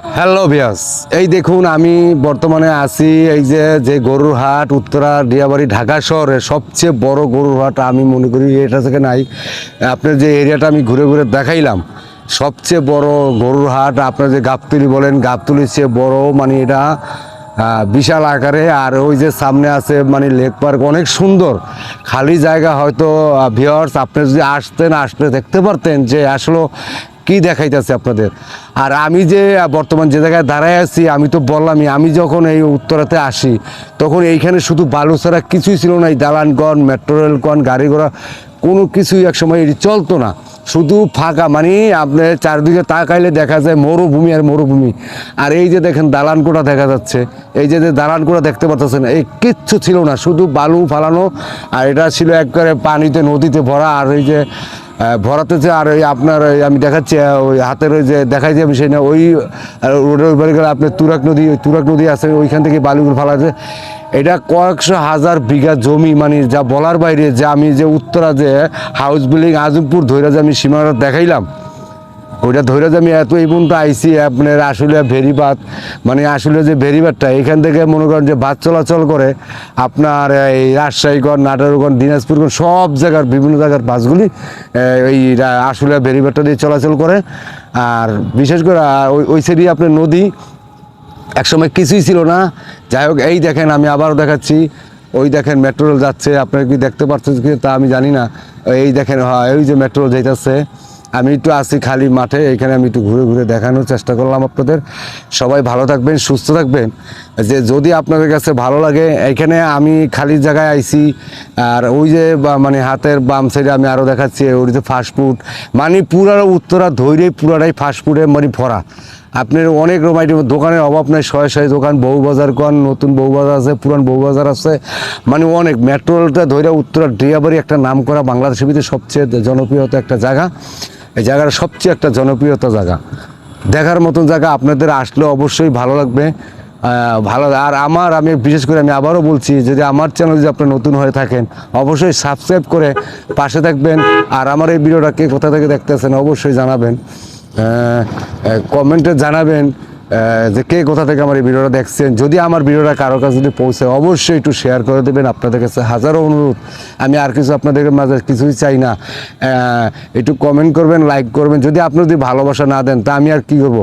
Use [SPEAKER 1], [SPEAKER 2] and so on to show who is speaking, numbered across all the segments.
[SPEAKER 1] Hello viewers, এই দেখুন আমি বর্তমানে আছি এই যে গরুর হাট উত্তরা ডিয়াবাড়ি ঢাকা শহরের সবচেয়ে বড় গরুর হাট আমি মনে করি এটা থেকে নাই। আপনার যে এরিয়াটা আমি ঘুরে ঘুরে দেখাইলাম সবচেয়ে বড় গরুর হাট। আপনার যে গাবতলি বলেন, গাবতলির চেয়ে বড়, মানে এটা বিশাল আকারে। আর ওই যে সামনে আছে মানে লেক পার্ক, অনেক সুন্দর খালি জায়গা। হয়তো ভিউয়ার্স আপনি যদি আসলে দেখতে পারতেন যে আসলে কি দেখাইতেছে আপনাদের। আর আমি যে বর্তমান যে জায়গায় দাঁড়ায় আছি, আমি তো বললামই, আমি যখন এই উত্তরাতে আসি তখন এইখানে শুধু বালু ছাড়া কিছুই ছিল না। এই দালানগণ, মেট্রো রেলগণ, গাড়ি ঘোড়া কোনো কিছুই একসময় এটি চলতো না, শুধু ফাঁকা। মানে আপনার চারদিকে তাকাইলে দেখা যায় মরুভূমি আর মরুভূমি। আর এই যে দেখেন দালান কোঠা দেখা যাচ্ছে, এই যে দালান কোঠা দেখতে পাচ্ছেন, এই কিচ্ছু ছিল না, শুধু বালু ফালানো। আর এটা ছিল একবারে পানিতে, নদীতে ভরা। আর এই যে ভরাতেছে, আর ওই আপনার আমি দেখাচ্ছি ওই হাতের ওই যে দেখাই যে বিষয় না, ওই রোডের ওই বাড়ি গেলে আপনার তুরাগ নদী, ওই তুরাগ নদী আছে, ওইখান থেকে বালুগুলো ফালাচ্ছে। এটা কয়েকশো হাজার বিঘা জমি, মানে যা বলার বাইরে। যে আমি যে উত্তরা যে হাউস বিল্ডিং আজমপুর ধৈরা যে আমি সীমানা দেখাইলাম, ওইটা ধরে যে আমি এত এই পর্যন্ত আইসি আপনার আসলে ভেরিবাদ, মানে আসলে যে ভেরিবাদটা এখান থেকে মনে করেন যে বাস চলাচল করে আপনার এই রাজশাহীগঞ্জ, নাটোরগঞ্জ, দিনাজপুরগঞ্জ সব জায়গার বিভিন্ন জায়গার বাসগুলি এই আসলে ভেরিবাদটা দিয়ে চলাচল করে। আর বিশেষ করে ওই সাইডে আপনার নদী, একসময় কিছুই ছিল না। যাই হোক, এই দেখেন আমি আবারও দেখাচ্ছি, ওই দেখেন মেট্রো রেল যাচ্ছে। আপনারা কি দেখতে পাচ্ছেন কি তা আমি জানি না। এই দেখেন, হয় ওই যে মেট্রো রেল যাইতেছে। আমি একটু আছি খালি মাঠে, এখানে আমি একটু ঘুরে ঘুরে দেখানোর চেষ্টা করলাম আপনাদের। সবাই ভালো থাকবেন, সুস্থ থাকবেন। যে যদি আপনাদের কাছে ভালো লাগে, এখানে আমি খালি জায়গায় আইছি। আর ওই যে মানে হাতের বাম সাইডে আমি আরও দেখাচ্ছি, ওই যে ফাস্টফুড, মানে পুরা উত্তরা ধৈর্য পুরাটাই ফাস্টফুডে মানে ভরা। আপনার অনেক রকম আইটেম, দোকানের অভাব নাই, শয়ে শয়ে দোকান। বউবাজার কোন নতুন বউবাজার আছে, পুরান বউবাজার আছে, মানে অনেক। মেট্রোলটা ধরে উত্তরা ডিয়াবাড়ি একটা নাম করা বাংলাদেশের ভিতরে সবচেয়ে জনপ্রিয়তা একটা জায়গা। এই জায়গাটা সবচেয়ে একটা জনপ্রিয়তা জায়গা, দেখার মতন জায়গা। আপনাদের আসলে অবশ্যই ভালো লাগবে, ভালো। আর আমি বিশেষ করে আমি আবারও বলছি, যদি আমার চ্যানেল যদি আপনি নতুন হয়ে থাকেন অবশ্যই সাবস্ক্রাইব করে পাশে থাকবেন। আর আমার এই ভিডিওটা কে কোথা থেকে দেখতেছেন অবশ্যই জানাবেন, কমেন্টে জানাবেন যে কে কোথা থেকে আমার এই ভিডিওটা দেখছেন। যদি আমার ভিডিওটা কারো কাছে যদি পৌঁছে অবশ্যই একটু শেয়ার করে দেবেন। আপনাদের কাছে হাজারো অনুরোধ, আমি আর কিছু আপনাদের মাঝে কিছুই চাই না। একটু কমেন্ট করবেন, লাইক করবেন। যদি আপনি যদি ভালোবাসা না দেন তা আমি আর কি করব।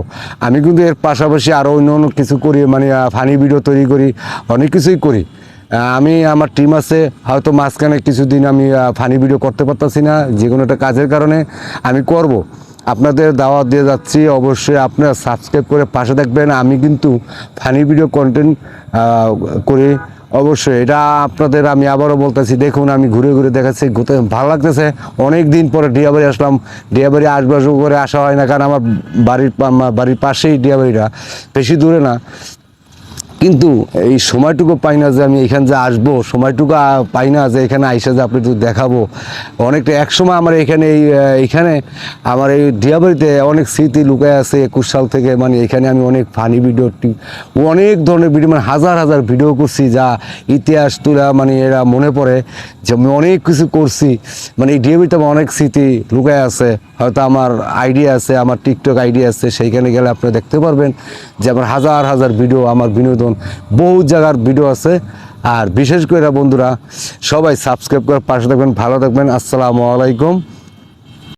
[SPEAKER 1] আমি কিন্তু এর পাশাপাশি আরও অন্য অন্য কিছু করি, মানে ফানি ভিডিও তৈরি করি, অনেক কিছুই করি। আমি আমার টিম আছে, হয়তো মাঝখানে কিছুদিন আমি ফানি ভিডিও করতে পারতাছি না, যে কোনো একটা কাজের কারণে। আমি করব, আপনাদের দাওয়াত দিয়ে যাচ্ছি। অবশ্যই আপনারা সাবস্ক্রাইব করে পাশে থাকবেন। আমি কিন্তু ফানি ভিডিও কন্টেন্ট করি অবশ্যই, এটা আপনাদের আমি আবারও বলতেছি। দেখুন আমি ঘুরে ঘুরে দেখাচ্ছি, ভালো লাগতেছে। অনেক দিন পরে ডিয়াবাড়ি আসলাম। ডিয়াবাড়ি আসবাসও করে আসা হয় না, কারণ আমার বাড়ির পাশেই ডিয়াবাড়িটা, বেশি দূরে না। কিন্তু এই সময়টুকু পাই না যে আমি এখানে যে আসবো, সময়টুকু পাই না যে এখানে আইসা যে আপনি একটু দেখাবো। অনেকটা একসময় আমার এইখানে আমার এই ডিয়াবাড়িতে অনেক স্মৃতি লুকায় আছে 21 সাল থেকে। মানে এখানে আমি অনেক ফানি ভিডিও, অনেক ধরনের ভিডিও, মানে হাজার হাজার ভিডিও করছি, যা ইতিহাস তুলা মানে এরা মনে পড়ে যে আমি অনেক কিছু করছি। মানে এই ডিয়াবাড়িতে আমার অনেক স্মৃতি লুকায় আছে। হয়তো আমার আইডিয়া আছে, আমার টিকটক আইডিয়া আছে, সেইখানে গেলে আপনি দেখতে পারবেন যে আমার হাজার হাজার ভিডিও, আমার বিনোদন বহু জায়গার ভিডিও আছে। আর বিশেষ করে বন্ধুরা সবাই সাবস্ক্রাইব করে পাশে থাকবেন, ভালো থাকবেন। আসসালামু আলাইকুম।